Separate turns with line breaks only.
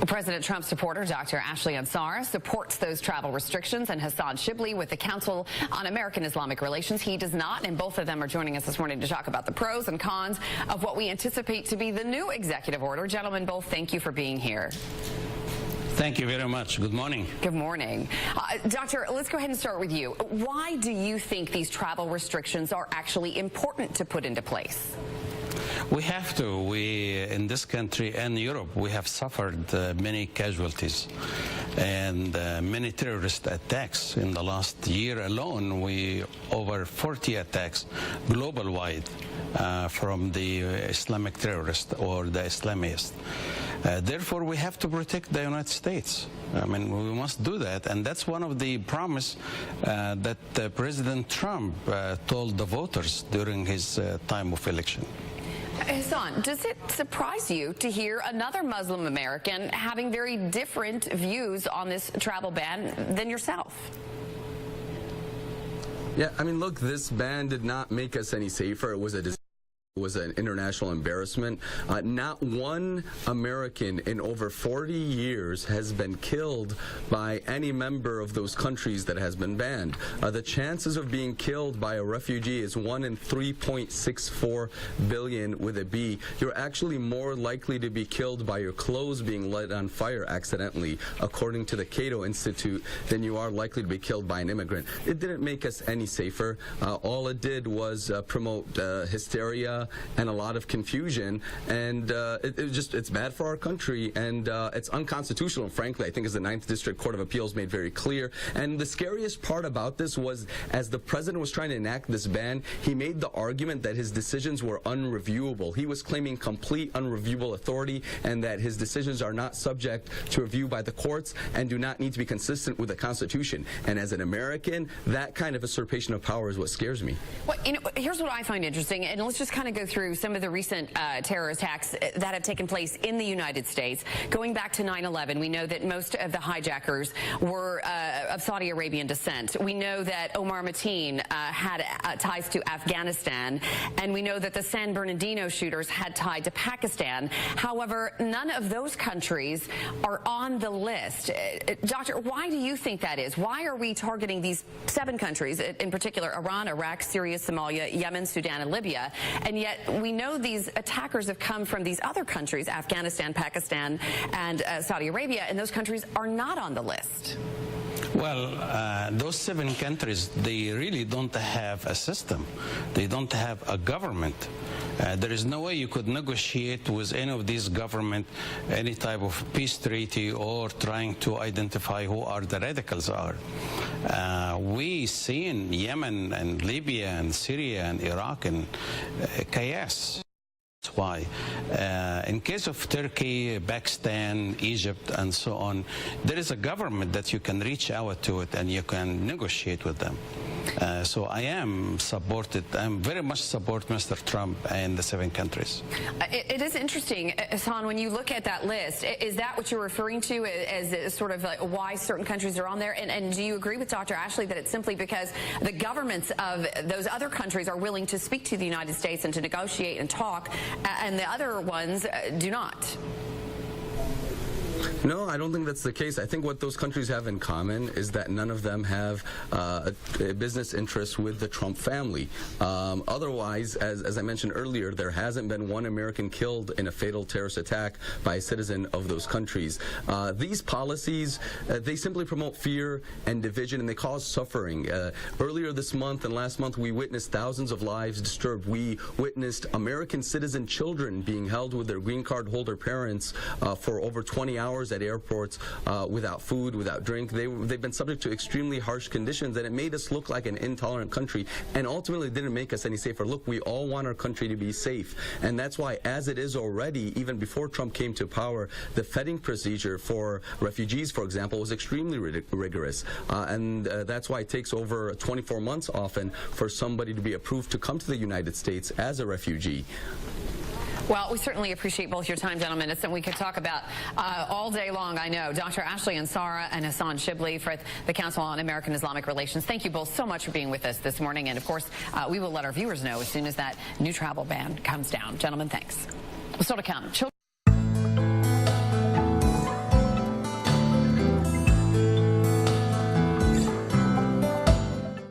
President Trump supporter Dr. Ashley Ansara supports those travel restrictions, and Hassan Shibly with the Council on American Islamic Relations, he does not, and both of them are joining us this morning to talk about the pros and cons of what we anticipate to be the new executive order. Gentlemen, both thank you for being here.
Thank you very much. Good morning.
Good morning. Doctor, let's go ahead and start with you. Why do you think these travel restrictions are actually important to put into place?
We have to. We, in this country and Europe, we have suffered many casualties and many terrorist attacks. In the last year alone, over 40 attacks global-wide from the Islamic terrorist or the Islamist. Therefore, we have to protect the United States. I mean, we must do that, and that's one of the promise that President Trump told the voters during his time of election.
Hassan, does it surprise you to hear another Muslim American having very different views on this travel ban than yourself?
Yeah, I mean, look, this ban did not make us any safer. It was an international embarrassment. Not one American in over 40 years has been killed by any member of those countries that has been banned. The chances of being killed by a refugee is 1 in 3.64 billion with a B. You're actually more likely to be killed by your clothes being lit on fire accidentally, according to the Cato Institute, than you are likely to be killed by an immigrant. It didn't make us any safer. All it did was promote hysteria and a lot of confusion, and it's bad for our country, and it's unconstitutional, frankly. I think, as the 9th District Court of Appeals made very clear. And the scariest part about this was, as the president was trying to enact this ban, he made the argument that his decisions were unreviewable. He was claiming complete unreviewable authority, and that his decisions are not subject to review by the courts and do not need to be consistent with the Constitution. And as an American, that kind of usurpation of power is what scares me.
Well, here's what I find interesting, and let's just kind of go through some of the recent terror attacks that have taken place in the United States. Going back to 9/11, we know that most of the hijackers were of Saudi Arabian descent. We know that Omar Mateen had ties to Afghanistan, and we know that the San Bernardino shooters had ties to Pakistan. However, none of those countries are on the list. Doctor, why do you think that is? Why are we targeting these 7 countries, in particular Iran, Iraq, Syria, Somalia, Yemen, Sudan, and Libya, and yet we know these attackers have come from these other countries, Afghanistan, Pakistan, and Saudi Arabia, and those countries are not on the list?
Well, those 7 countries, they really don't have a system. They don't have a government. There is no way you could negotiate with any of these government any type of peace treaty or trying to identify who are the radicals are. We see in Yemen and Libya and Syria and Iraq and chaos. That's why. In case of Turkey, Pakistan, Egypt, and so on, there is a government that you can reach out to it and you can negotiate with them. So I am very much support Mr. Trump and the 7 countries.
It is interesting, Hassan, when you look at that list, is that what you're referring to as sort of like why certain countries are on there? And do you agree with Dr. Ashley that it's simply because the governments of those other countries are willing to speak to the United States and to negotiate and talk, and the other ones do not?
No, I don't think that's the case. I think what those countries have in common is that none of them have a business interest with the Trump family. Otherwise, as I mentioned earlier, there hasn't been one American killed in a fatal terrorist attack by a citizen of those countries. These policies, they simply promote fear and division, and they cause suffering. Earlier this month and last month, we witnessed thousands of lives disturbed. We witnessed American citizen children being held with their green card holder parents for over 20 hours at airports without food, without drink. They've been subject to extremely harsh conditions, and it made us look like an intolerant country, and ultimately didn't make us any safer. Look, we all want our country to be safe, and that's why, as it is already, even before Trump came to power, the vetting procedure for refugees, for example, was extremely rigorous, and that's why it takes over 24 months often for somebody to be approved to come to the United States as a refugee.
Well, we certainly appreciate both your time, gentlemen. It's something we could talk about all day long, I know. Dr. Ashley Ansara and Hassan Shibly for the Council on American Islamic Relations. Thank you both so much for being with us this morning. And, of course, we will let our viewers know as soon as that new travel ban comes down. Gentlemen, thanks. Still to come.